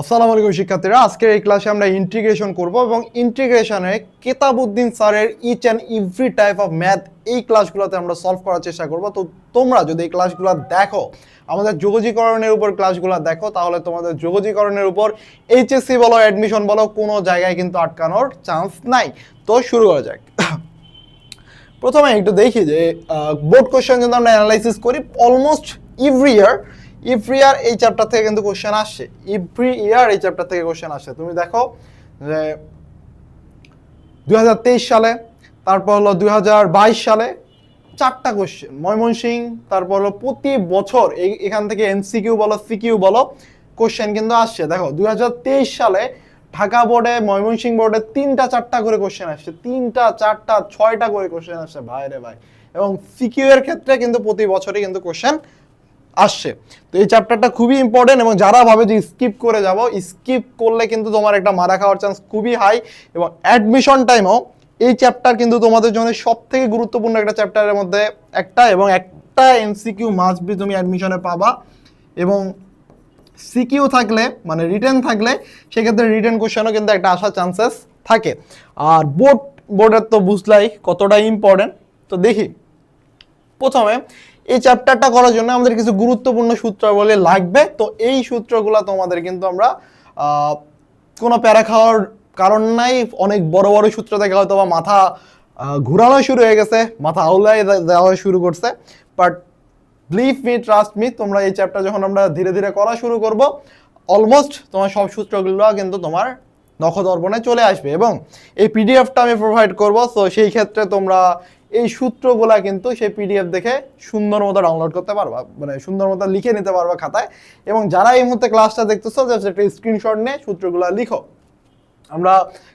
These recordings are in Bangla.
আসসালামু আলাইকুম শিক্ষার্থীরা, আজকের এই ক্লাসে আমরা ইন্টিগ্রেশন করব এবং ইন্টিগ্রেশনে কেতাবউদ্দিন স্যারের each and every type of math এই ক্লাসগুলোতে আমরা সলভ করার চেষ্টা করব। তো তোমরা যদি এই ক্লাসগুলো দেখো, আমাদের যোগজীকরণের উপর ক্লাসগুলো দেখো, তাহলে তোমাদের যোগজীকরণের উপর এইচএসসি বলো, অ্যাডমিশন বলো, কোনো জায়গায় কিন্তু আটকানোর চান্স নাই। তো শুরু করা যাক। প্রথমে একটু দেখি যে বোর্ড কোশ্চেন যদি আমরা অ্যানালাইসিস করি, অলমোস্ট এভরি ইয়ার এই চ্যাপ্টার থেকে কিন্তু কোশ্চেন আসছে। এভরি ইয়ার এই চ্যাপ্টার থেকে কোশ্চেন আসছে। তুমি দেখো যে 2023 সালে, তারপর হলো 2022 সালে 4টা কোশ্চেন ময়মনসিংহ, তারপর হলো প্রতি বছর এখান থেকে এমসিকিউ বলো, সিকিউ বলো, কোশ্চেন কিন্তু আসছে। দেখো 2023 সালে ঢাকা বোর্ডে, ময়মনসিংহ বোর্ডে 3টা 4টা করে কোশ্চেন আসছে, 3টা 4টা 6টা করে কোশ্চেন আসছে, ভাই রে ভাই। এবং সিকিউ এর ক্ষেত্রে কিন্তু প্রতি বছরই কিন্তু কোশ্চেন আসছে। তো এই চ্যাপ্টারটা খুবই ইম্পর্টেন্ট, এবং যারা ভাবে যে স্কিপ করে যাব, স্কিপ করলে কিন্তু তোমার একটা মারা খাওয়ার চান্স খুবই হাই। এবং অ্যাডমিশন টাইমও এই চ্যাপ্টার কিন্তু তোমাদের জন্য সব থেকে গুরুত্বপূর্ণ একটা চ্যাপ্টারের মধ্যে একটা, এবং একটা এমসিকিউ মাস্ট বি তুমি অ্যাডমিশনে পাবা। এবং সিকিউ থাকলে, মানে রিটেন থাকলে, সেক্ষেত্রে রিটেন কোশ্চেনও কিন্তু একটা আসার চান্সেস থাকে। আর বোর্ডের তো বুঝলাই কতটা ইম্পর্টেন্ট। তো দেখি, প্রথমে এই চ্যাপ্টারটা করার জন্য আমাদের কিছু গুরুত্বপূর্ণ সূত্রাবলী লাগবে। তো এই সূত্রগুলো তোমাদের কিন্তু আমরা কোনো প্যারা খাওয়ার কারণ নাই। অনেক বড় বড় সূত্র থেকে হয়তো বা মাথা ঘুরানো শুরু হয়ে গেছে, মাথা আউলাই দেওয়া শুরু করছে, but believe me, trust me, তোমরা এই চ্যাপ্টার যখন আমরা ধীরে ধীরে করা শুরু করব, অলমোস্ট তোমার সব সূত্রগুলো কিন্তু তোমার নখদর্পণে চলে আসবে। এবং এই পিডিএফটা আমি প্রোভাইড করব। সো সেই ক্ষেত্রে তোমরা এই সূত্রগুলা কিন্তু সেই পিডিএফ দেখে সুন্দর মতো ডাউনলোড করতে পারবা, মানে সুন্দর মতো লিখে নিতে পারবা খাতায়। এবং যারা এই মুহূর্তে ক্লাসটা দেখতেছো, জাস্ট একটা স্ক্রিনশট নিয়ে সূত্রগুলো লিখো। আমরা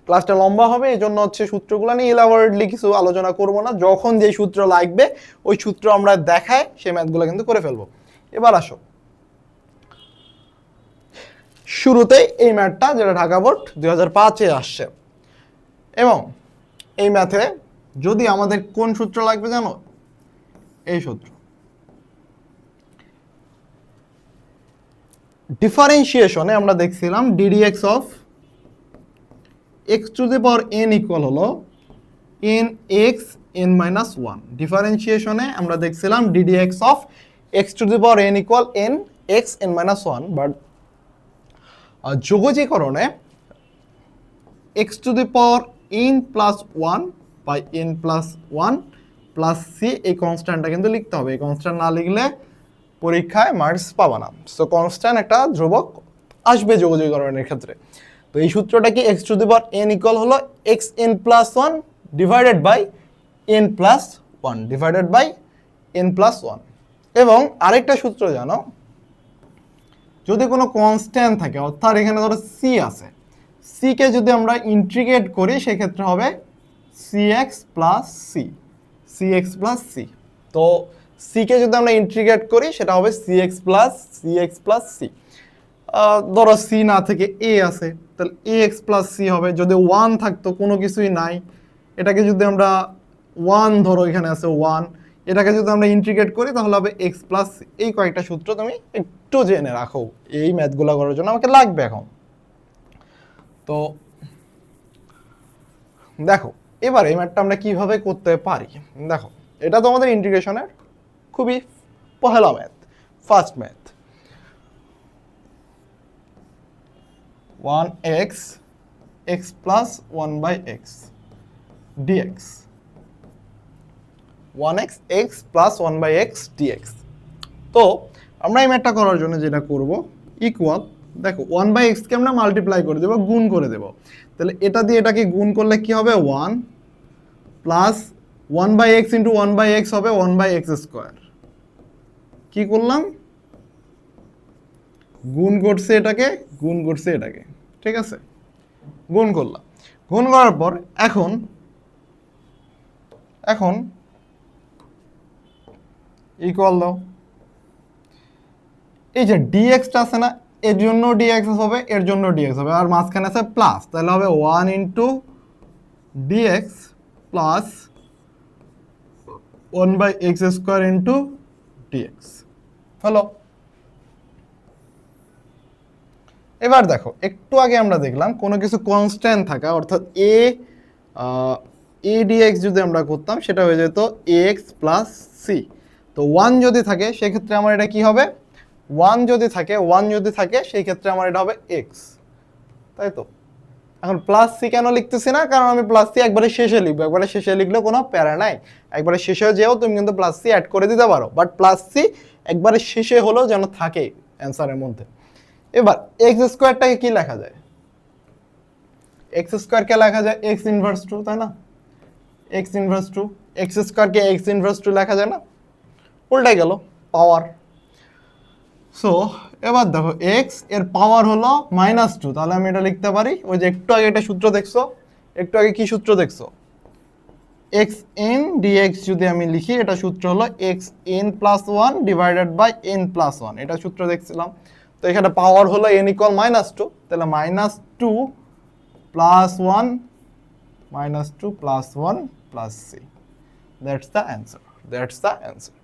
ক্লাসটা লম্বা হবে, এই জন্য হচ্ছে সূত্রগুলো নিয়ে ইলাবোরেটলি কিছু আলোচনা করব না। যখন যেই সূত্র লাগবে ওই সূত্র আমরা দেখায় সেই ম্যাথগুলো কিন্তু করে ফেলবো। এবার আসো, শুরুতেই এই ম্যাথটা যেটা ঢাকা বোর্ড 2005-এ আসছে। এবং এই ম্যাথে যদি আমাদের কোন সূত্র লাগবে জানো? এই সূত্র, ডিফারেন্সিয়েশনে আমরা দেখছিলাম d d x of x to the power n equal হলো n x n minus one. ডিফারেন্সিয়েশনে আমরা দেখছিলাম d d x of x to the power n equal n x n minus one. But যোগজীকরণে x to the power n plus one by n plus one plus C, এই কনস্ট্যান্টটা কিন্তু লিখতে হবে। এই কনস্ট্যান্ট না লিখলে পরীক্ষায় মার্কস পাবা না। সো কনস্ট্যান্ট একটা ধ্রুবক আসবে যোগজীকরণের ক্ষেত্রে। তো এই সূত্রটা কি? X to the power n equal হলো x n plus one divided by n plus one divided by n plus one. এবং আরেকটা সূত্র জানো, যদি কোনো কনস্ট্যান্ট থাকে, অর্থাৎ এখানে ধরো সি আছে, সি কে যদি আমরা ইন্টিগ্রেট করি সেক্ষেত্রে হবে C x plus C, C x plus c. তো সি কে যদি আমরা ইন্টিগ্রেট করি সেটা হবে সি এক্স প্লাস সি। ধরো সি না থেকে এ আছে, তাহলে এ এক্স প্লাস সি হবে। যদি ওয়ান থাকতো, কোনো কিছুই নাই, এটাকে যদি আমরা ওয়ান, ধরো এখানে আছে ওয়ান, এটাকে যদি আমরা ইন্টিগ্রেট করি তাহলে হবে এক্স প্লাস সি। এই কয়েকটা সূত্র তুমি একটু জেনে রাখো, এই ম্যাথগুলো করার জন্য আমাকে লাগবে এখন। তো দেখো এবার এই ম্যাথটা আমরা কিভাবে করতে পারি। দেখো, এটা তো আমাদের ইন্টিগ্রেশনের খুবই পহেলা math, first math. 1x x plus 1 by x dx, 1x x plus 1 by x dx। তো আমরা এই ম্যাথটা করার জন্য যেটা করব, ইকুয়াল, দেখো 1 by x কে আমরা মাল্টিপ্লাই করে দেবো, গুণ করে দেব। তাহলে এটা দিয়ে এটাকে গুণ করলে কি হবে? 1 plus 1 by x into 1 by x হবে 1 by x স্কোয়ার। কি করলাম? গুণ করছে এটাকে, গুণ করছে এটাকে, ঠিক আছে? গুণ করলাম, গুণ করার পর এখন ইকুয়াল দাও। এই যে ডিএক্সটা আছে না, এর জন্য ডিএক্স হবে, এর জন্য ডিএক্স হবে, আর মাঝখানে আছে প্লাস, তাহলে হবে 1 into dx plus 1 by x square into dx. হলো। এবার দেখো একটু আগে আমরা দেখলাম কোনো কিছু কনস্ট্যান্ট থাকা অর্থাৎ এ ডিএক্স যদি আমরা করতাম সেটা হয়ে যেত এক্স প্লাস সি। তো ওয়ান যদি থাকে সেক্ষেত্রে আমার এটা কি হবে, ওয়ান যদি থাকে সেই ক্ষেত্রে আমার এটা হবে এক্স, তাই তো। এখন প্লাস সি কেন লিখতেছি না, কারণ আমি প্লাস সি একবারে শেষে লিখবো, একবারে শেষে লিখলে কোনো প্যারা নাই, একবারে শেষে যেও তুমি কিন্তু প্লাস সি অ্যাড করে দিতে পারো, বাট প্লাস সি একবারে শেষে হলেও যেন থাকে অ্যান্সারের মধ্যে। এবার এক্স স্কোয়ারটাকে কি লেখা যায়, এক্স স্কোয়ারকে লেখা যায় এক্স ইনভার্স টু, তাই না, এক্স ইনভার্স টু, এক্স স্কোয়ারকে এক্স ইনভার্স টু লেখা যায় না, উল্টাই গেল পাওয়ার। সো এবার দেখো এক্স এর পাওয়ার হলো -2, তাহলে আমি এটা লিখতে পারি ওই যে একটু আগে একটা সূত্র দেখছো, একটু আগে কি সূত্র দেখছো, এক্স এন ডিএক্স যদি আমি লিখি এটা সূত্র হলো x n plus one divided by n plus one, এটা সূত্র দেখছিলাম। তো এখানে পাওয়ার হলো এন ইকুয়াল -2, তাহলে -2 plus one -2 plus one plus c, that's the answer, that's the answer.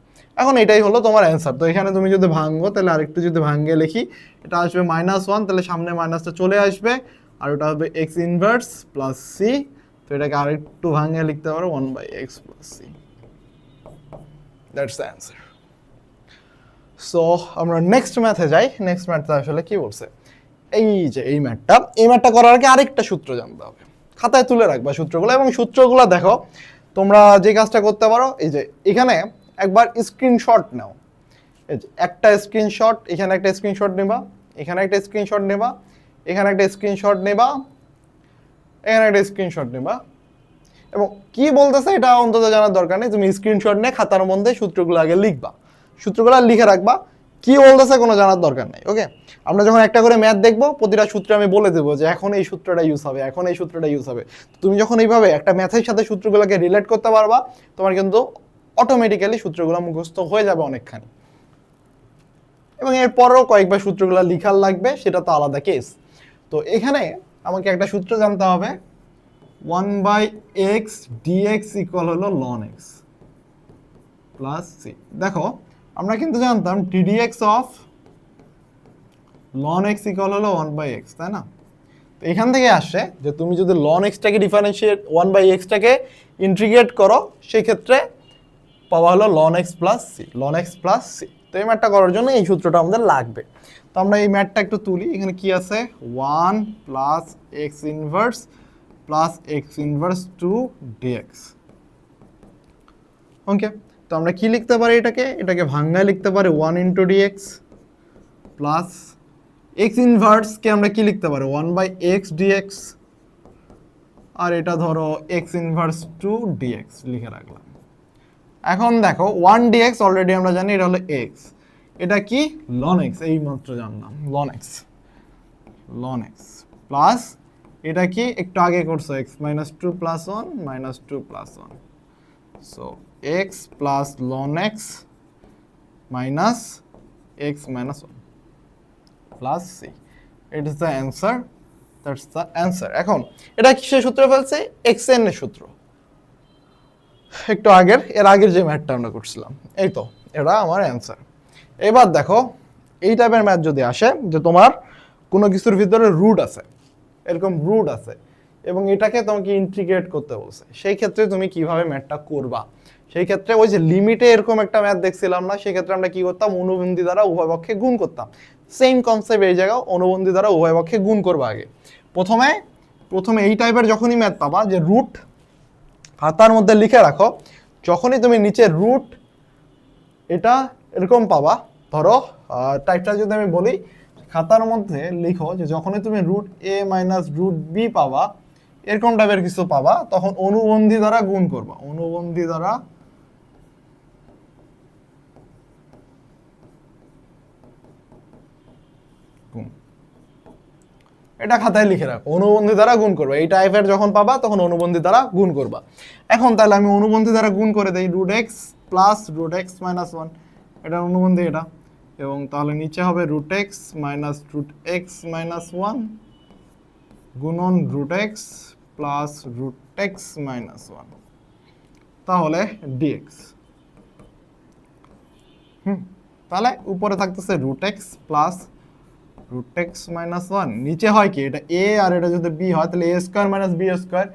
এখন এটাই হলো তোমার অ্যান্সার। তো এখানে তুমি যদি ভাঙো তাহলে আরেকটু যদি ভাঙে লিখি এটা আসবে -1, তাহলে সামনে মাইনাসটা চলে আসবে আর ওটা হবে এক্স ইনভার্স প্লাস সি। তো এটাকে আরেকটু ভাঙে লিখতে পারো 1/x plus c, that's the answer. So আমরা নেক্সট ম্যাথে যাই। নেক্সট ম্যাথটা আসলে কি বলছে, এই যে এই ম্যাথটা করার আগে আরেকটা সূত্র জানতে হবে, খাতায় তুলে রাখবা সূত্রগুলো, এবং সূত্রগুলো দেখো তোমরা যে কাজটা করতে পারো, এই যে এখানে একবার স্ক্রিনশট নাও, এই যে একটা স্ক্রিনশট, এখানে একটা স্ক্রিনশট নেবা, এখানে একটা স্ক্রিনশট নেবা, এখানে একটা স্ক্রিনশট নেবা, এখানে একটা স্ক্রিনশট নেবা, এবং কি বলতেছে এটা অন্তত জানার দরকার নেই, তুমি স্ক্রিনশট নিয়ে খাতার মধ্যে সূত্রগুলো আগে লিখবা, সূত্রগুলো লিখে রাখবা, কি বলতেছে কোনো জানার দরকার নেই। ওকে, আমরা যখন একটা করে ম্যাথ দেখবো প্রতিটা সূত্রে আমি বলে দেবো যে এখন এই সূত্রটা ইউজ হবে, এখন এই সূত্রটা ইউজ হবে। তুমি যখন এইভাবে একটা ম্যাথের সাথে সূত্রগুলোকে রিলেট করতে পারবা তোমার কিন্তু অটোমেটিক্যালি সূত্রগুলো মুখস্থ হয়ে যাবে অনেকখানি, এবং এরপরও কয়েকবার সূত্রগুলো লিখার লাগবে, সেটা তো আলাদা কেস। তো এখানে আমাকে একটা সূত্র জানতে হবে, 1/x dx ইকুয়াল হলো ln x প্লাস সি। দেখো আমরা কিন্তু জানতাম ddx of ln x equal হলো 1/x, তাই না। তো এখান থেকে আসে যে তুমি যদি ln x টাকে ডিফারেন্সিয়েট 1/x টাকে ইন্টিগ্রেট করো সেই ক্ষেত্রে পাওয়া হলো ln x plus c, ln x plus c. তো এই ম্যাথটা করার জন্য এই সূত্রটা আমাদের লাগবে। তো আমরা এই ম্যাথটা একটু তুলি, এখানে কি আছে 1 plus x inverse plus x inverse 2 dx। ওকে, তো আমরা কি লিখতে পারি এটাকে ভাঙায় লিখতে পারি 1 ইন্টু ডিএক্স প্লাস এক্স ইনভার্সকে আমরা কি লিখতে পারি 1/x dx, আর এটা ধরো এক্স ইনভার্স 2 dx লিখে রাখলাম। এখন দেখো 1 dx অলরেডি আমরা জানি এটা হলো x, এটা কি ln x, এই মাত্র জানলাম ln x প্লাস এটা কি একটু আগে করছো x -2 plus 1 -2 plus 1, so x plus ln x minus x minus 1 plus c, it is the answer, that's the answer. এখন এটা কিসের সূত্র ফেলছে, xn এর সূত্র, একটু এর আগের যে ম্যাথটা আমরা করছিলাম, এই তো এটা আমার অ্যান্সার। এবার দেখো এই টাইপের ম্যাথ যদি আসে যে তোমার কোনো কিছুর ভিতরে রুট আছে, এরকম রুট আছে এবং এটাকে তোমাকে ইন্টিগ্রেট করতে বলছে, সেই ক্ষেত্রে তুমি কিভাবে ম্যাথটা করবা, সেই ক্ষেত্রে ওই যে লিমিটে এরকম একটা ম্যাথ দেখছিলাম না, সেই ক্ষেত্রে আমরা কি করতাম অনুবন্ধী দ্বারা উভয় পক্ষে গুণ করতাম। সেম কনসেপ্ট এই জায়গায়, অনুবন্ধী দ্বারা উভয় পক্ষে গুণ করবা আগে। প্রথমে এই টাইপের যখনই ম্যাথ পাবা যে রুট খাতার মধ্যে লিখে রাখো, যখনই তুমি নিচে রুট এটা এরকম পাবা, ধরো টাইপটা যদি আমি বলি খাতার মধ্যে লিখো যে যখনই তুমি root a minus root b পাবা, এরকম টাইপের কিছু পাবা, তখন অনুবন্ধী দ্বারা গুণ করবা, অনুবন্ধী দ্বারা গুণ, এটা খাতায় লিখে রাখো, অনুবন্ধী দ্বারা গুণ করবা, এই টাইপের যখন পাবা তখন অনুবন্ধী দ্বারা গুণ করবা। এখন তাহলে আমি অনুবন্ধী দ্বারা গুণ করে দেই, root x plus root x minus 1, এটা অনুবন্ধী এটা, এবং তাহলে নিচে হবে root x minus root x minus 1 গুণন root x plus root x minus 1, তাহলে ডিএক্স। তাহলে উপরে থাকতেছে root x plus root x minus one, নিচে হয় কি এটা এ আর এটা যদি বি হয় তাহলে এ স্কোয়ার মাইনাস বি স্কোয়ার,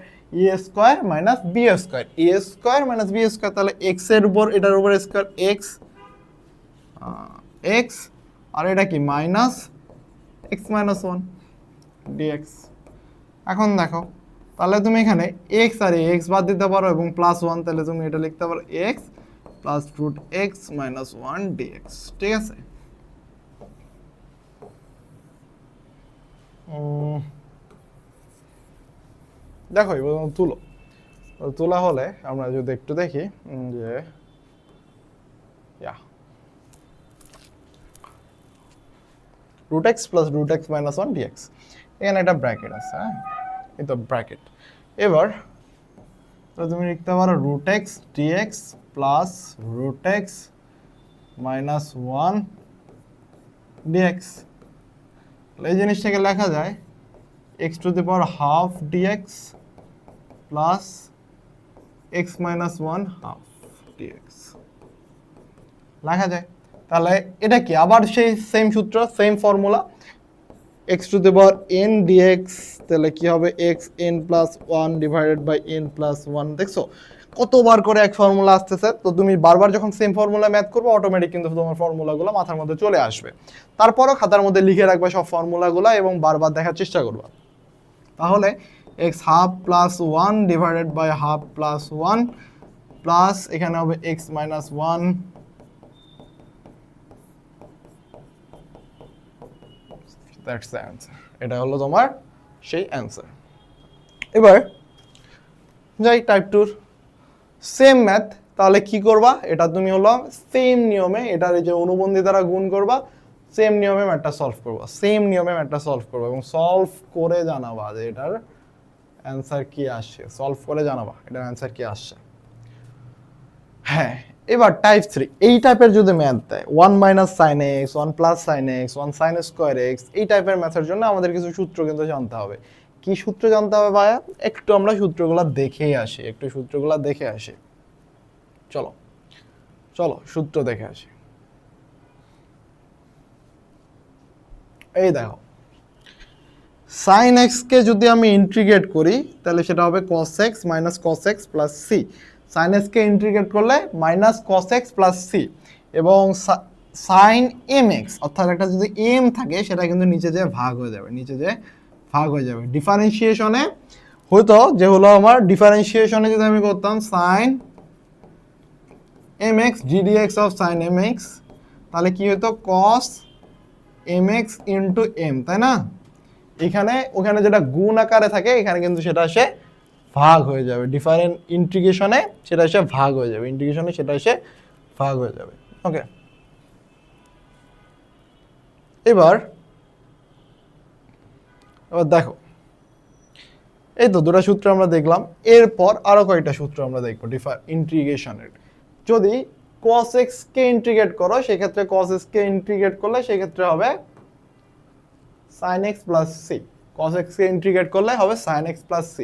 এ স্কোয়ার মাইনাস বি স্কোয়ার, এ স্কোয়ার মাইনাস বি স্কোয়ার, তাহলে এক্স এর উপর এটার উপর স্কোয়ার এক্স এক্স, আর এটা কি minus x minus one dx. এখন দেখো তাহলে তুমি এখানে এক্স আর এক্স বাদ দিতে পারো এবং প্লাস ওয়ান, তাহলে তুমি এটা লিখতে পারো x plus root x minus one dx. ঠিক আছে, দেখো এবার তুলো, তোলা হলে আমরা যদি একটু দেখি যে root x plus root x minus one dx, এখানে একটা ব্র্যাকেট আছে, হ্যাঁ এই তো ব্র্যাকেট। এবার তো তুমি লিখতে পারো root x dx plus root x minus one dx. এই জিনিসটাকে লেখা যায় x to the power half dx plus x minus one half dx লেখা যায়। তাহলে এটা কি আবার সেই সেম সূত্র, same formula, x to the power n dx, তাহলে কি হবে x n plus one divided by n plus one. দেখছো কতবার করে এক ফর্মুলা আসতেছে, তো তুমি বারবার যখন সেম ফর্মুলা ম্যাথ করবে অটোমেটিক কিন্তু তোমার ফর্মুলাগুলো মাথার মধ্যে চলে আসবে। তারপরও খাতার মধ্যে লিখে রাখবে সব ফর্মুলাগুলো এবং বারবার দেখার চেষ্টা করবা। তাহলে x half plus one divided by half plus one plus এখানে হবে x minus one, that's the answer. এটা হলো তোমার সেই অ্যান্সার। এবার যাই টাইপ টুর সেম ম্যাথ, তাহলে কি করবা, এটা তুমি হলো সেম নিয়মে এটার এই যে অনুবন্ধী দ্বারা গুণ করবা, সেম নিয়মে ম্যাথটা সলভ করবা, সেম নিয়মে ম্যাথটা সলভ করবা এবং সলভ করে জানাবা যে এটার অ্যান্সার কি আসছে, সলভ করে জানাবা এটার অ্যান্সার কি আসছে। হ্যাঁ, এবার টাইপ 3 এই টাইপের যদি ম্যাথ দেয় 1 minus sine x, 1 plus sine x, 1 sine square x, এই টাইপের ম্যাথের জন্য আমাদের কিছু সূত্র কিন্তু জানতে হবে। কি সূত্র জানতে হবে ভাইয়া, একটু আমরা সূত্রগুলো দেখেই আসি, একটু সূত্রগুলো দেখে আসি। চলো চলো সূত্র দেখে আসি। এই দেখো সাইন এক্স কে যদি আমি ইন্টিগ্রেট করি তাহলে সেটা হবে cos x minus cos x plus C. Sine x কে ইন্টিগ্রেট করলে minus cos x plus C, এবং সাইন এম এক্স অর্থাৎ একটা যদি এম থাকে সেটা কিন্তু নিচে যে ভাগ হয়ে যাবে, নিচে যে ভাগ হয়ে যাবে। ডিফারেন্সিয়েশনে হয়তো যে হলো আমার ডিফারেন্সিয়েশনে যদি আমি করতাম সাইন এম এক্স জিডিএক্স অফ সাইন এম এক্স, তাহলে কি হতো cos m x into m, তাই না? এখানে ওখানে যেটা গুণ আকারে থাকে এখানে কিন্তু সেটা এসে ভাগ হয়ে যাবে, ডিফারেন্ট ইন্টিগ্রেশনে সেটা এসে ভাগ হয়ে যাবে, ইন্টিগ্রেশনে সেটা এসে ভাগ হয়ে যাবে। ওকে, এবার দেখো এই তো দুটো সূত্র আমরা দেখলাম, এরপর আরো কয়েকটা সূত্র আমরা দেখবো ইন্টিগ্রেশনের। যদি cos x কে ইন্টিগ্রেট করো সেক্ষেত্রে cos x কে ইন্টিগ্রেট করলে সেক্ষেত্রে হবে sin x plus c, cos x কে ইন্টিগ্রেট করলে হবে sin x প্লাস c,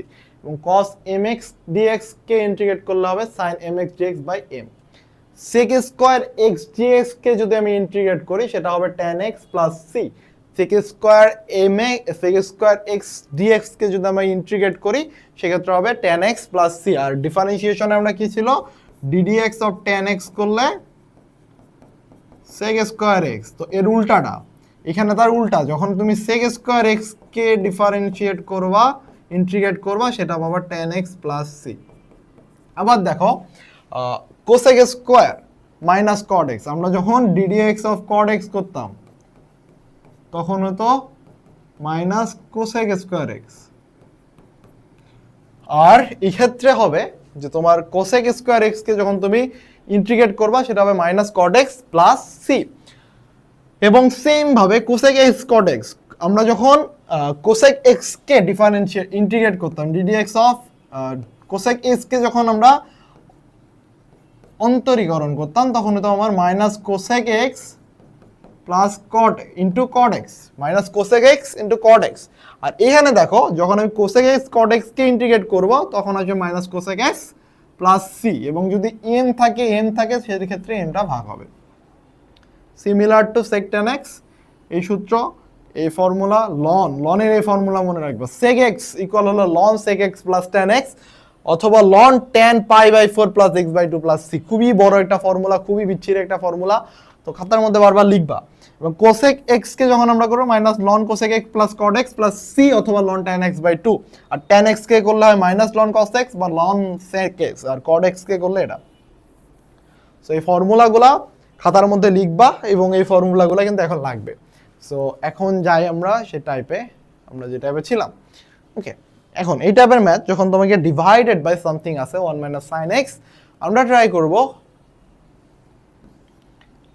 এবং cos mx dx কে ইন্টিগ্রেট করলে হবে sin mx dx by m। sec square x dx কে যদি আমি ইন্টিগ্রেট করি সেটা হবে tan x plus c। sec square x dx কে যদি আমি ইন্টিগ্রেট করি সেক্ষেত্রে হবে tan x প্লাস c। আর ডিফারেন্সিয়েশনে আমরা কি ছিল, ddx অফ tan x করলে sec স্কয়ার x, তো এর উল্টাটা এখানে তার উল্টা, যখন তুমি sec স্কয়ার x কে ডিফারেন্সিয়েট করবা ইন্টিগ্রেট করবা সেটা পাবা tan x প্লাস c। আবার দেখো cosec square minus cot x, আমরা যখন ddx অফ cot x করতাম তখন হতো মাইনাস cosec স্কয়ার x, আর এই ক্ষেত্রে হবে যে তোমার cosec স্কয়ার x কে যখন তুমি ইন্টিগ্রেট করবা সেটা হবে minus cot x plus c। এবং সেম ভাবে cosec x cot x আমরা যখন cosec x কে ডিফারেন্সিয়েট ইন্টিগ্রেট করতাম ddx অফ cosec x কে যখন আমরা অন্তরীকরণ করতাম তখন হতো আমার minus cosec x plus cot into cot x, minus cosec x into cot x। আর এখানে দেখো যখন আমি cosec x cot x কে ইন্টিগ্রেট করব তখন আসবে minus cosec x plus c, এবং যদি n থাকে সেই ক্ষেত্রে nটা ভাগ হবে। Similar to sec tan x এই সূত্র, এই ফর্মুলা লনের এই ফর্মুলা মনে রাখবা, sec x ইকুয়াল হলো ln sec x plus tan x অথবা ln tan pi by 4 plus x by 2 plus c। খুবই বড় একটা ফর্মুলা, খুবই বিচ্ছিরি একটা ফর্মুলা, তো খাতার মধ্যে বারবার লিখবা। এবং cosec x কে যখন আমরা করব minus ln cosec x plus cot x plus c অথবা ln tan x বাই 2, আর tan x কে করলে হয় মাইনাস ln cos x বা ln sec x, আর cot x কে করলে এটা। সো এই ফর্মুলাগুলা খাতার মধ্যে লিখবা এবং এই ফর্মুলাগুলো কিন্তু এখন লাগবে। সো এখন যাই আমরা সে টাইপে, আমরা যে টাইপে ছিলাম। ওকে, এখন এই টাইপের ম্যাথ যখন তোমাকে ডিভাইডেড বাই সামথিং আছে 1 মাইনাস sin x, আমরা ট্রাই করব,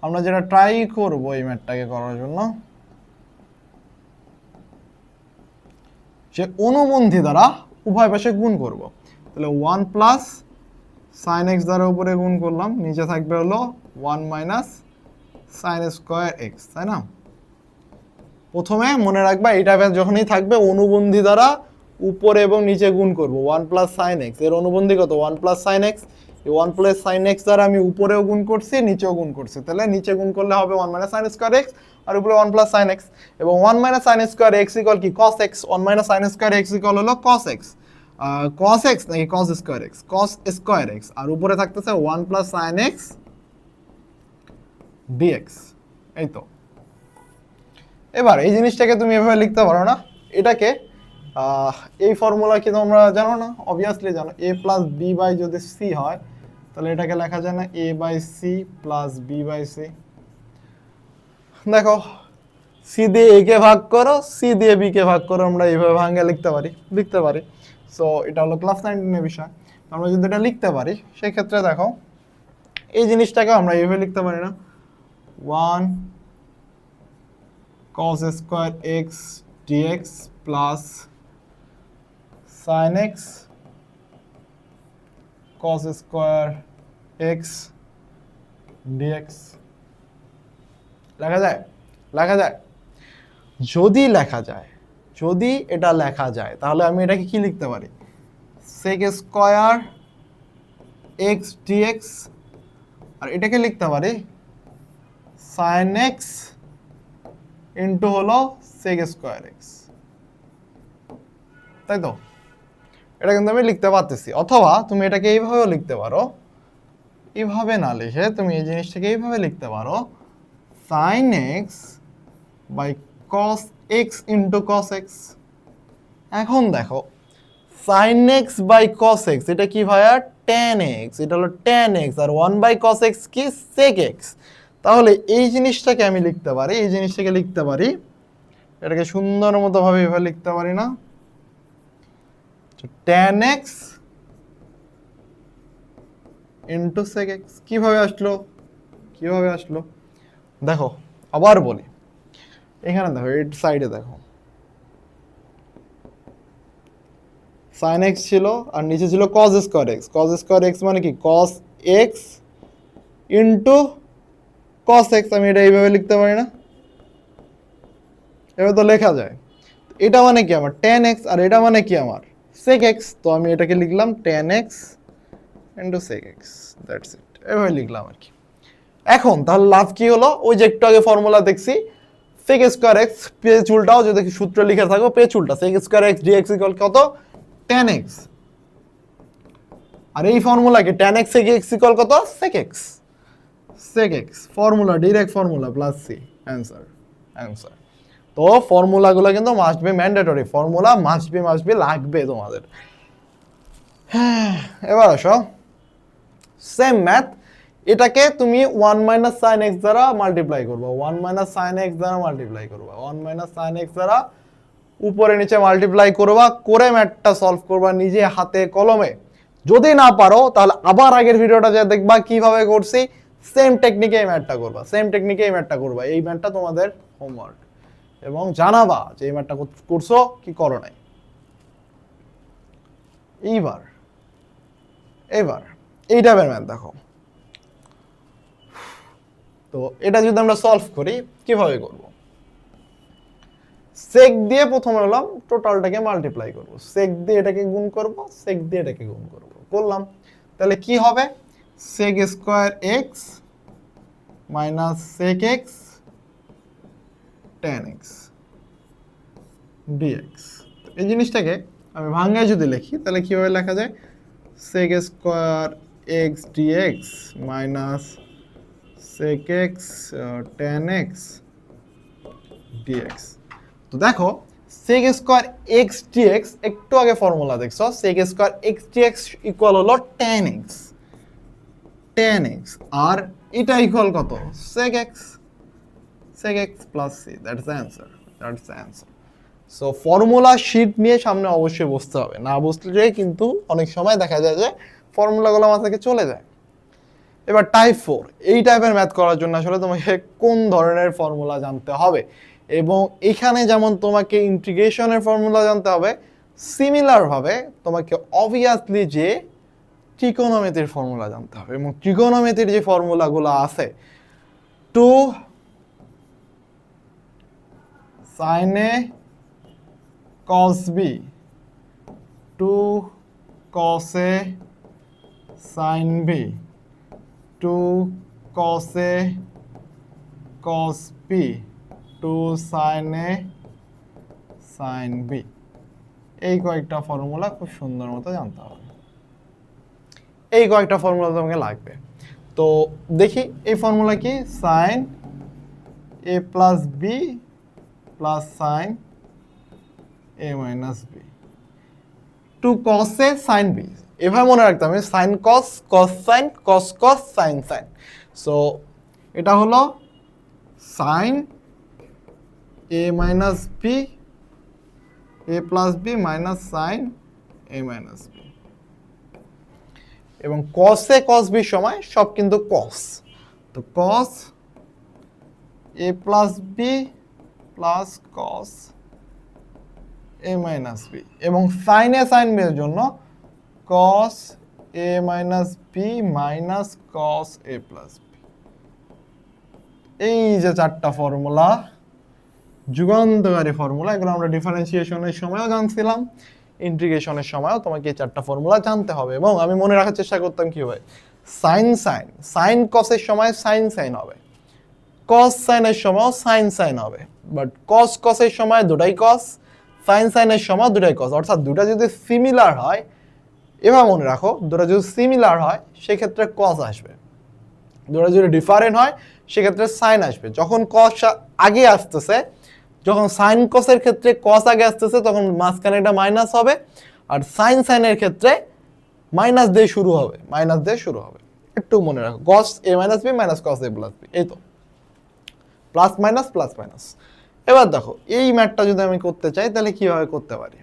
আমরা যেটা ট্রাই করব এই ম্যাথটাকে করার জন্য, যে অনুবন্ধী দ্বারা উভয় পাশে গুণ করব। তাহলে 1 প্লাস sin x দ্বারা উপরে গুণ করলাম, নিচে থাকবে হলো 1 মাইনাস sin স্কয়ার x, তাই না? প্রথমে মনে রাখবা এই টাইপের যখনই থাকবে অনুবন্ধী দ্বারা উপরে এবং নিচে গুণ করব। 1 প্লাস sin x এর অনুবন্ধী কত? 1 প্লাস sin x। এই 1 প্লাস sin x দ্বারা আমি উপরেও গুণ করছি, নিচেও গুণ করছি, তাহলে নিচে গুণ করলে হবে 1 মাইনাস sin স্কয়ার x আর উপরে 1 প্লাস sin x। এবং 1 minus sin square x equal কি? cos x। 1 minus sin square x equal হলো cos x। cos x নাকি cos square x? cos square x, আর উপরে থাকতেছে 1 প্লাস sin x dx। এই তো। এবার এই জিনিসটাকে তুমি এভাবে লিখতে পারো না, এটাকে এই ফর্মুলা কি তোমরা জানো না? অবভিয়াসলি জানো। a প্লাস বি বাই যদি সি হয় তাহলে এটাকে লেখা যায় না a by C plus B by C. দেখো, সি দিয়ে a কে ভাগ করো, সি দিয়ে বি কে ভাগ করো, আমরা এইভাবে ভাঙে লিখতে পারি। সো এটা হলো ক্লাস 19 এর বিষয়। আমরা যদি এটা লিখতে পারি সেই ক্ষেত্রে দেখো এই জিনিসটাকে আমরা এইভাবে লিখতে পারি না, 1 cos square x dx plus sin x cos square x dx লেখা যায়। যদি এটা লেখা যায় তাহলে আমি এটাকে কি লিখতে পারি? sec স্কয়ার x dx, আর এটাকে লিখতে পারি sin x ইন্টু হলো sec স্কয়ার x, তাই তো? এটা কিন্তু আমি লিখতে পারতেছি। অথবা তুমি এটাকে এইভাবেও লিখতে পারো, এইভাবে না লিখে তুমি এই জিনিসটাকে এইভাবে লিখতে পারো, sin x by cos x into cos x। এখন দেখো sin x by cos x এটা কি ভাইয়া? tan x, এটা হলো tan x, আর 1 বাই cos x কি? sec x। তাহলে এই জিনিসটাকে আমি লিখতে পারি, এটাকে সুন্দর মতো ভাবে এভাবে লিখতে পারি না, tan x into sec x। কিভাবে আসলো? দেখো আবার বলি, এখানে দেখো এই সাইডে দেখো sin x ছিল আর নিচে ছিল cos square x। cos square x মানে কি? cos x into cos x। আমি এটা এইভাবে লিখতে পারি না? এভাবে তো লেখা যায়। এটা মানে কি আমার? tan x, আর এটা মানে কি আমার? sec x। তো আমি এটাকে লিখলাম tan x into sec x, that's it. এভাবে লিখলাম আর কি। এখন তাহলে লাভ কি হলো? ওই যে একটু আগে ফর্মুলা দেখছি, sec স্কয়ার x পেজ উল্টাও, যদি সূত্র লিখে থাকো পেজ উল্টা, sec square x dx equal কত? tan x। আর এই ফর্মুলা কি? tan x sec x equal কত? sec x। Formula, direct formula plus c, answer. তো ফর্মুলাগুলো কিন্তু must be mandatory, formula must be লাগবে তোমাদের। হ্যাঁ, এবার আসো সেম ম্যাথ, এটাকে তুমি 1 মাইনাস sin x দ্বারা মাল্টিপ্লাই করবা, 1 মাইনাস sin x দ্বারা মাল্টিপ্লাই করবা, 1 মাইনাস sin x দ্বারা উপরে নিচে মাল্টিপ্লাই করবা, করে ম্যাথটা সলভ করবা নিজে হাতে কলমে। যদি না পারো তাহলে আবার আগের ভিডিওটা যা দেখবা কিভাবে করছি, সেম টেকনিকে এই ম্যাথটা করবা, এই ম্যাথটা তোমাদের হোমওয়ার্ক, এবং জানাবা যে এই ম্যাথটা করছো কি করো নাই। এইবার এই টাইপের ম্যাথ দেখো, তো এটা যদি আমরা সলভ করি কিভাবে করব? সেক দিয়ে প্রথমে হলাম টোটালটাকে মাল্টিপ্লাই করব, সেক দিয়ে এটাকে গুণ করব, সেক দিয়ে এটাকে গুণ করব, করলাম। তাহলে কি হবে? Sec square x minus sec x tan x. D x. এই জিনিসটাকে আমি ভাঙায় যদি লিখি তাহলে কিভাবে লেখা যায়, sec square x d x minus sec x tan x d x. তো দেখো সেক স্কোয়ার এক্স ডিএক্স একটু আগে ফর্মুলা দেখছো, sec square x d x equal হলো টেন এক্স, আর এটা ইকুয়াল কত, sec x plus c, that's the answer. So formula sheet নিয়ে সামনে অবশ্যই বসতে হবে, না বসলে কিন্তু অনেক সময় দেখা যায় যে ফর্মুলাগুলো মাথা থেকে চলে যায়। এবার টাইপ 4, এই টাইপের ম্যাথ করার জন্য আসলে তোমাকে কোন ধরনের ফর্মুলা জানতে হবে, এবং এখানে যেমন তোমাকে ইন্টিগ্রেশনের ফর্মুলা জানতে হবে, সিমিলার ভাবে তোমাকে অবভিয়াসলি যে ট্রিকোনোমেট্রির ফর্মুলা জানতে হবে, এবং ট্রিকোনোমেট্রির যে ফর্মুলাগুলো আছে, 2 sin a cos b, 2 cos a sin b, 2 cos a cos b, 2 sin a sin b, এই কয়েকটা ফর্মুলা খুব সুন্দর মতো জানতে হবে। এই কয়েকটা ফর্মুলা তোমাকে লাগবে। তো দেখি এই ফর্মুলা কি, sin a plus b plus sin a minus b, 2 cos a sin b, এভাবে মনে রাখতে হবে, sin cos cos sin cos cos sin sin। So এটা হলো sin a minus b a plus b minus sin a minus b, এবং cos a cos b সময় সব কিন্তু cos, তো cos a plus b plus cos a minus b, এবং sin a sin b এর জন্য cos a minus b minus cos a plus b। এই যে চারটা ফর্মুলা, যুগান্তকারী ফর্মুলা, এগুলো আমরা ডিফারেন্সিয়েশনের সময়ও জানছিলাম, ইন্টিগ্রেশনের সময়ও তোমাকে এই চারটা ফর্মুলা জানতে হবে। এবং আমি মনে রাখার চেষ্টা করতাম কি হয়, সাইন সাইন, সাইন কসের সময় সাইন সাইন হবে, কস সাইনের সময় সাইন সাইন হবে, বাট কস কসের সময় দুটাই কস, সাইন সাইনের সময় দুটাই কস। অর্থাৎ দুটা যদি সিমিলার হয়, এভাবে মনে রাখো, দুটা যদি সিমিলার হয় সেক্ষেত্রে কস আসবে, দুটা যদি ডিফারেন্ট হয় সেক্ষেত্রে সাইন আসবে। যখন কস আগে আসতেছে, যখন সাইন কসের ক্ষেত্রে কস আগে আসতেছে তখন মাঝখানে এটা মাইনাস হবে, আর সাইন সাইনের ক্ষেত্রে মাইনাস দিয়ে শুরু হবে, মাইনাস দিয়ে শুরু হবে। একটু মনে রাখো, কস এ মাইনাস বি মাইনাস কস এ প্লাস বি, এই তো প্লাস মাইনাস প্লাস মাইনাস। এবার দেখো এই ম্যাথটা যদি আমি করতে চাই তাহলে কিভাবে করতে পারি,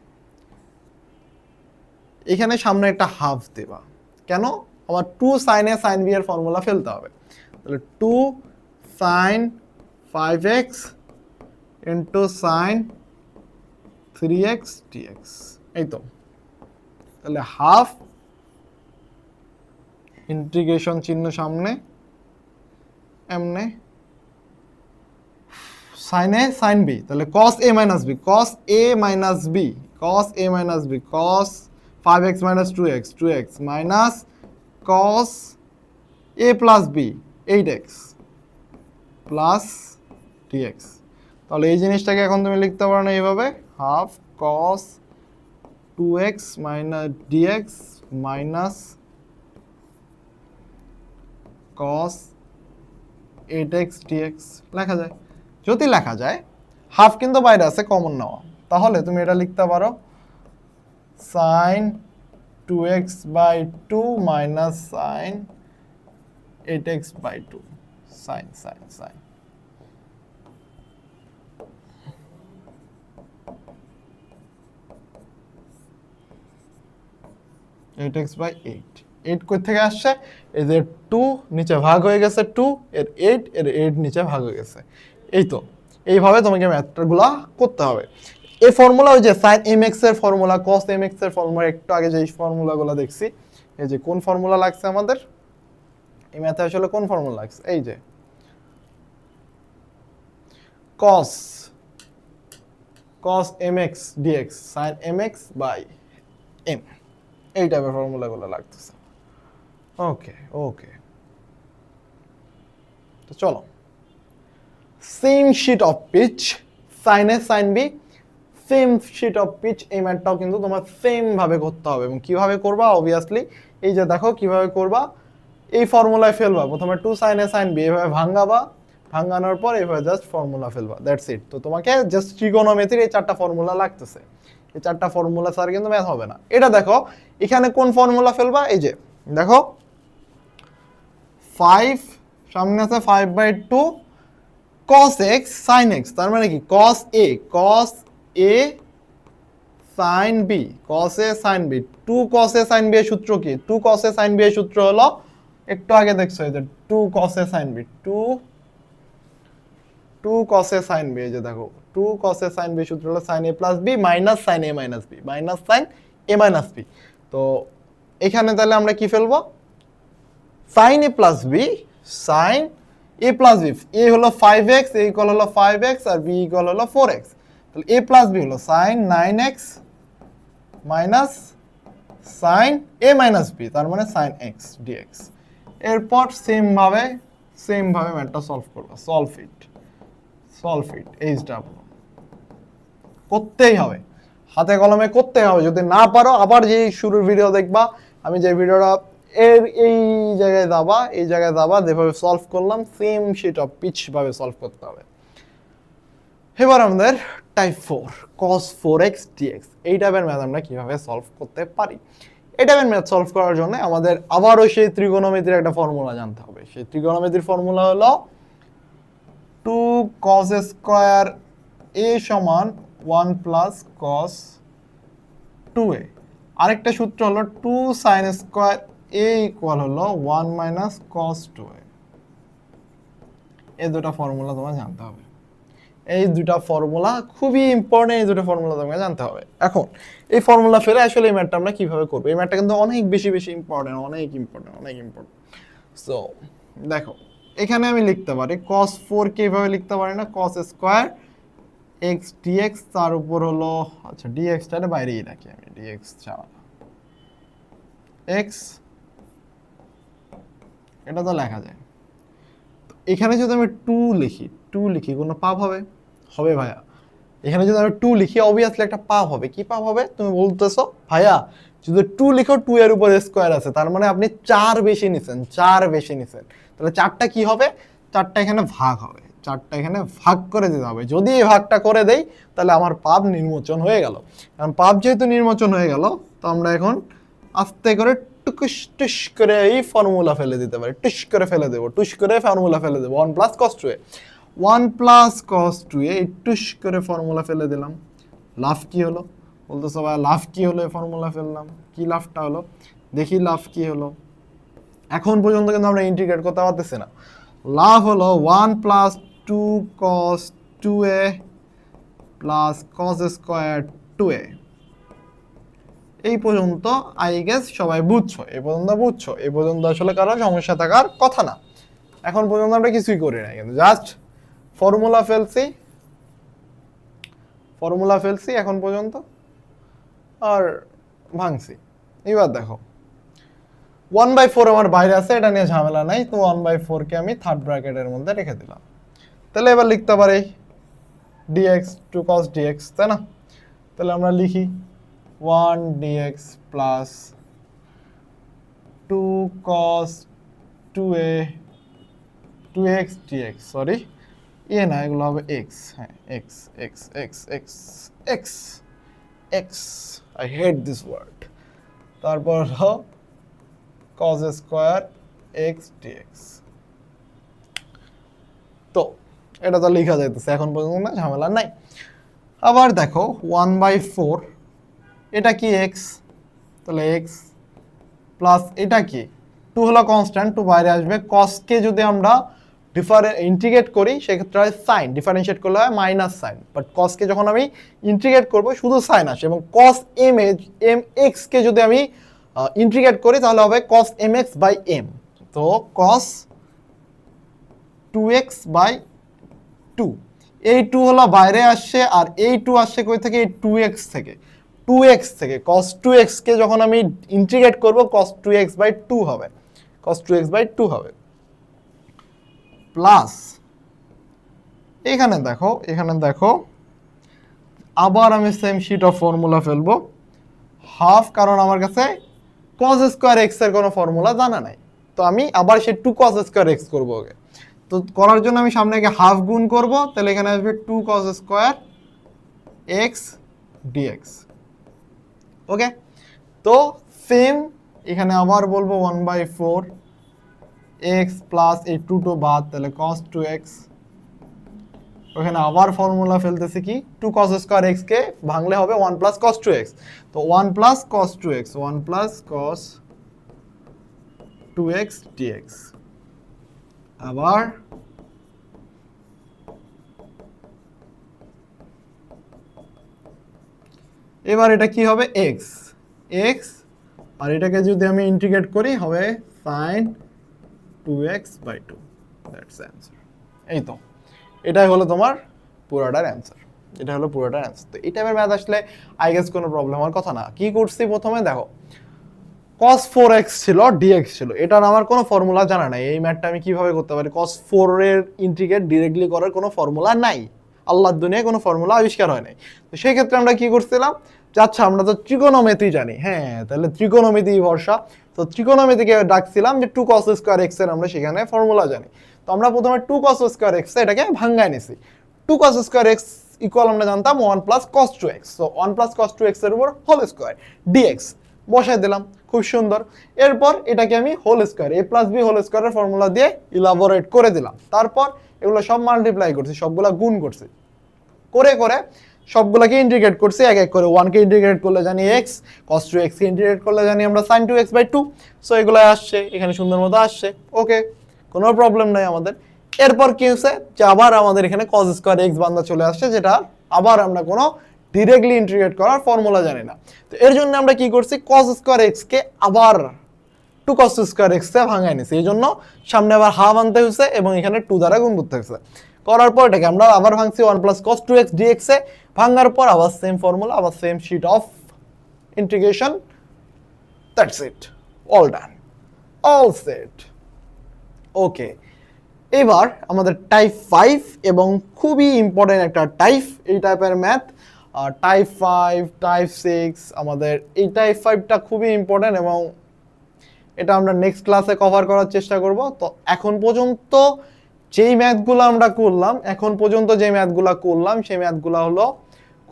এখানে সামনে একটা হাফ দেবা, কেন, আমার 2 sin a sin b এর ফর্মুলা ফেলতে হবে, তাহলে 2 sin 5x into sin 3x dx, এই তো, তাহলে হাফ ইন্টিগ্রেশন চিহ্ন সামনে, এমনে sin a sin b, তাহলে cos a minus b, cos a minus b, cos a minus b, cos 5x minus 2x, 2x minus cos a plus b, 8x plus dx। তাহলে এই জিনিসটাকে এখন তুমি লিখতে পারো না এইভাবে, half cos 2x minus dx minus cos 8x dx লেখা যায়। যদি লেখা যায়, হাফ কিন্তু বাইরে আছে, কমন নেওয়া, তাহলে তুমি এটা লিখতে পারো sin 2x by 2 minus sin 8x by 2, sin sin sin 8x by 8, 8 কই থেকে আসছে, এই যে 2 নিচে ভাগ হয়ে গেছে, 2 এর 8 এর 8 নিচে ভাগ হয়ে গেছে, এই তো। এইভাবে তোমাকে ম্যাথগুলো করতে হবে। এই ফর্মুলা ওই যে sin mx এর ফর্মুলা, cos mx এর ফর্মুলা, একটু আগে যে ফর্মুলাগুলো দেখছি, এই যে কোন ফর্মুলা লাগছে আমাদের এই ম্যাথে, আসলে কোন ফর্মুলা লাগছে, এই যে cos mx dx sin mx by m, এই টাইপের ফর্মুলাগুলো লাগতেছে। ওকে ওকে, তো চলো, same sheet of pitch, sin a sin b, same sheet of pitch, এই ম্যাথটাও কিন্তু তোমার সেম ভাবে করতে হবে। এবং কিভাবে করবা, অবভিয়াসলি এই যে দেখো কিভাবে করবা, এই ফর্মুলায় ফেলবা, প্রথমে 2 sin a sin b এভাবে ভাঙাবা, ভাঙানোর পর এভাবে জাস্ট ফর্মুলা ফেলবা, দ্যাটস ইট। তো তোমাকে জাস্ট ট্রিগোনোমেট্রির এই 4টা ফর্মুলা লাগতেছে, এই 4টা ফর্মুলা ছাড়া কিন্তু ম্যাথ হবে না। এটা দেখো এখানে কোন ফর্মুলা ফেলবা, এই যে দেখো 5 সামনে আছে 5/2 cos x sin x, তার মানে কি cos a sin b, cos a sin b, 2 cos a sin b এর সূত্র কি, 2 cos a sin b এর সূত্র হলো, একটু আগে দেখছো এই যে 2 cos a sin b, 2 cos a sin b, এই যে দেখো 2 cos a sin b সূত্র হলো sin a plus b minus sin a minus b, minus sin a minus b। তো এখানে তাহলে আমরা কি ফেলবো, sin a plus b sin a plus b, a হলো 5x, a ইকুয়াল হলো 5x আর b ইকুয়াল হলো 4x, তাহলে a plus b হলো sin 9x minus sin a minus b, তার মানে sin x dx। এরপর সেম ভাবে ম্যাথটা সলভ করবা, সলভ ইট এইচ ডাব্লিউ করতেই হবে, হাতে কলমে করতেই হবে। যদি না পারো আবার যে শুরুর ভিডিও দেখবা, আমি যে ভিডিওটা এই জায়গায় যাবা, যেভাবে সলভ করলাম সেম শিট অফ পিচ ভাবে সলভ করতে হবে। এবার আমাদের টাইপ 4 cos 4x dx, এই টাইপের ম্যাথ আমরা কিভাবে সলভ করতে পারি। এই টাইপের ম্যাথ সলভ করার জন্য আমাদের আবারও সেই ত্রিগোণমিতির একটা ফর্মুলা জানতে হবে। সেই ত্রিগোণমিতির ফর্মুলা হলো 2 cos স্কয়ার a সমান 1 প্লাস cos 2a, আরেকটা সূত্র হলো 2 sin স্কয়ার a ইকুয়াল হলো 1 মাইনাস cos 2a। এই দুটো ফর্মুলা তোমার জানতে হবে, এই দুটো ফর্মুলা খুবই ইম্পর্টেন্ট, এই দুটো ফর্মুলা তোমাকে জানতে হবে। এখন এই ফর্মুলা ফেলে আসলে এই ম্যাথটা আমরা কিভাবে করব, এই ম্যাথটা কিন্তু অনেক বেশি ইম্পর্টেন্ট, অনেক ইম্পর্টেন্ট। সো দেখো এখানে আমি লিখতে পারি cos 4 কে এইভাবে লিখতে পারি না, cos স্কয়ার x dx, তার উপর হলো, আচ্ছা dx টারে বাইরেই রাখি আমি, dx ছাড়া x, এটা তো লেখা যায়। এখানে যদি আমি 2 লিখি কোনো পাপ হবে ভাইয়া? এখানে যদি আমি 2 লিখি অবভিয়াসলি একটা পাপ হবে। কি পাপ হবে তুমি বলতেছো ভাইয়া? যদি 2 লিখো 2 এর উপর স্কয়ার আছে, তার মানে আপনি 4 বেশি নিছেন, তাহলে 4টা কি হবে, 4টা এখানে ভাগ হবে, 4টা এখানে ভাগ করে দিতে হবে। যদি এই ভাগটা করে দেই তাহলে আমার পাপ নির্মোচন হয়ে গেল। কারণ পাপ যেহেতু নির্মোচন হয়ে গেল, তো আমরা এখন আস্তে করে টুস করে এই ফর্মুলা ফেলে দিতে পারি, টুস করে ফর্মুলা ফেলে দেবো 1 plus cos 2a, 1 plus cos 2a, এই টুস করে ফর্মুলা ফেলে দিলাম। লাভ কি হলো বলতেছো ভাই, লাভ কি হলো, এই ফর্মুলা ফেললাম, কি লাভটা হলো দেখি, লাভ কি হলো। এখন পর্যন্ত কিন্তু আমরা ইন্টিগ্রেট করতে পারতেছি না। লাভ হলো 1 plus 2 cos 2a plus cos square 2a। এই পর্যন্ত আই গেস সবাই বুঝছো, এই পর্যন্ত আসলে কারো সমস্যা থাকার কথা না। এখন পর্যন্ত আমরা কিছুই করি না, কিন্তু জাস্ট ফর্মুলা ফেলছি এখন পর্যন্ত আর ভাঙছি। এবার দেখো 1/4 আমার বাইরে আছে, এটা নিয়ে ঝামেলা নাই, তো 1/4 কে আমি থার্ড ব্র্যাকেটের মধ্যে রেখে দিলাম। তাহলে এবার লিখতে পারি dx 2 cos dx, তাই না? তাহলে আমরা লিখি 1 dx plus 2 cos 2a 2x dx, sorry এ না, এগুলো হবে x, হ্যাঁ x, I hate this word। তারপর হলো cos স্কয়ার x dx। তো এটা তো লেখা যাইতেছে এখন পর্যন্ত, না ঝামেলা নাই। আবার দেখো 1/4, এটা কি x, তাহলে x প্লাস এটা কি 2 হলো কনস্ট্যান্ট, 2 বাইরে আসবে। cos কে যদি আমরা ইন্টিগ্রেট করি সেক্ষেত্রে হয় সাইন, ডিফারেন্সিয়েট করলে হয় মাইনাস সাইন, বাট cos কে যখন আমি ইন্টিগ্রেট করব শুধু সাইন আসে। এবং cos mx কে যদি আমি ইন্টিগ্রেট করি তাহলে হবে cos mx বাই m, তো cos 2x বাই 2, এই 2 হলো বাইরে আসছে, আর এই 2 আসছে কই থেকে, এই 2x থেকে, cos 2x কে যখন আমি ইন্টিগ্রেট করব cos 2x বাই 2 হবে, প্লাস এখানে দেখো আবার আমি সেম শিট অফ ফর্মুলা ফেলবো হাফ, কারণ আমার কাছে cos স্কয়ার x এর কোনো ফর্মুলা জানা নাই। তো আমি আবার সেই 2 cos স্কয়ার x করব ওকে। তো করার জন্য আমি সামনে গিয়ে হাফ গুণ করব, তাহলে এখানে আসবে 2 cos স্কয়ার x dx। ওকে, তো সেম এখানে আবার বলবো 1/4 x প্লাস এই 2 টো বাদ, তাহলে cos 2x। ওখানে আবার ফর্মুলা ফেলতেছি কি 2 cos স্কয়ার x কে ভাঙলে হবে 1 প্লাস cos 2x। তো 1 plus cos 2x, 1 plus cos 2x dx। আবার এবার এটা কি হবে x, আর এটাকে যদি আমি ইন্টিগ্রেট করি হবে sin 2x/2। That's answer. এই তো এটাই হলো তোমার পুরোটার অ্যানসার, এটা হলো পুরোটার অ্যানসার। তো এই টাইপের ম্যাথ আসলে আই গেস কোনো প্রবলেম হওয়ার কথা না। কি করছি প্রথমে দেখো, cos 4x ছিল dx ছিল, এটার আমার কোনো ফর্মুলা জানা নাই। এই ম্যাথটা আমি কিভাবে করতে পারি? cos 4 এর ইন্টিগ্রেট ডিরেক্টলি করার কোনো ফর্মুলা নাই, আল্লাহর দুনিয়ায় কোনো ফর্মুলা আবিষ্কার হয় নাই। তো সেই ক্ষেত্রে আমরা কি করছিলাম, আচ্ছা আমরা তো ত্রিকোণমিতি জানি, হ্যাঁ তাহলে ত্রিকোণমিতি ভরসা। তো ত্রিকোণমিতিকে ডাকছিলাম যে 2 cos স্কয়ার x এর আমরা সেখানে ফর্মুলা জানি। তো আমরা প্রথমে 2 cos স্কয়ার x এটাকে ভাঙায় নিছি। 2 cos স্কয়ার x ইকুয়াল আমরা জানতাম 1 plus cos 2x। So 1 plus cos 2x এর উপর হোল স্কয়ার dx বসাই দিলাম, খুব সুন্দর। এরপর এটাকে আমি whole square a plus b whole স্কয়ারের ফর্মুলা দিয়ে ইলাবোরেট করে দিলাম। তারপর এগুলো সব মাল্টিপ্লাই করছি, সবগুলা গুণ করছি, করে করে সবগুলোকে ইন্টিগ্রেট করছি এক এক করে। 1 কে ইন্টিগ্রেট করলে জানি x, cos 2x কে ইন্টিগ্রেট করলে জানি আমরা sin 2x/2। সো এগুলো আসছে এখানে সুন্দর মতো আসছে, ওকে কোনো প্রবলেম নাই আমাদের। এরপর কি হচ্ছে যে আবার আমাদের এখানে cos স্কয়ার x বান্দা চলে আসছে, যেটা আবার আমরা কোনো ডিরেক্টলি ইন্টিগ্রেট করার ফর্মুলা জানি না। তো এর জন্য আমরা কি করছি, cos স্কয়ার x কে আবার 2 cos স্কয়ার x তে ভাঙায় নিছি। এই জন্য সামনে আবার হাফ আনতে হয়েছে এবং এখানে 2 দ্বারা গুণ করতে হয়েছে। করার পর এটাকে আমরা আবার ভাঙছি 1 প্লাস cos 2x dx এ। ভাঙার পর আবার সেম ফর্মুলা, আবার same sheet of integration. That's it, all done, all set. Okay, এবার আমাদের টাইপ 5 এবং খুবই ইম্পর্টেন্ট একটা টাইপ, এই টাইপের ম্যাথ টাইপ 5, টাইপ 6। আমাদের এই টাইপ 5টা খুবই ইম্পর্টেন্ট এবং এটা আমরা নেক্সট ক্লাসে কভার করার চেষ্টা করব। তো এখন পর্যন্ত যেই ম্যাথগুলো আমরা করলাম, সেই ম্যাথগুলো হলো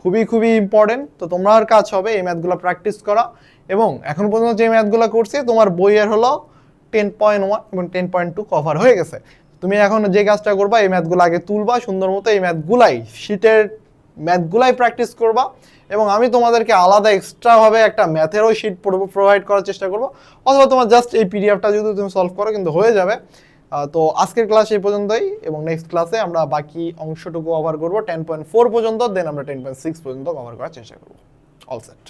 খুবই খুবই ইম্পর্টেন্ট। তো তোমার কাজ হবে এই ম্যাথগুলো প্র্যাকটিস করা, এবং এখন পর্যন্ত যে ম্যাথগুলো করছি তোমার বইয়ের হলো 10.1 এবং 10.2 কভার হয়ে গেছে। তুমি এখন যে কাজটা করবা, এই ম্যাথগুলো আগে তুলবা সুন্দর মতো, এই ম্যাথগুলাই শীটের ম্যাথগুলাই প্র্যাকটিস করবা, এবং আমি তোমাদেরকে আলাদা এক্সট্রাভাবে একটা ম্যাথেরও শিট প্রোভাইড করার চেষ্টা করব। অথবা তোমার জাস্ট এই পিডিএফটা যদি তুমি সলভ করো কিন্তু হয়ে যাবে। তো আজকের ক্লাস এই পর্যন্তই, এবং নেক্সট ক্লাসে আমরা বাকি অংশটুকু কভার করব 10.4 পর্যন্ত, দেন আমরা 10.6 পর্যন্ত কভার করার চেষ্টা করব। All set.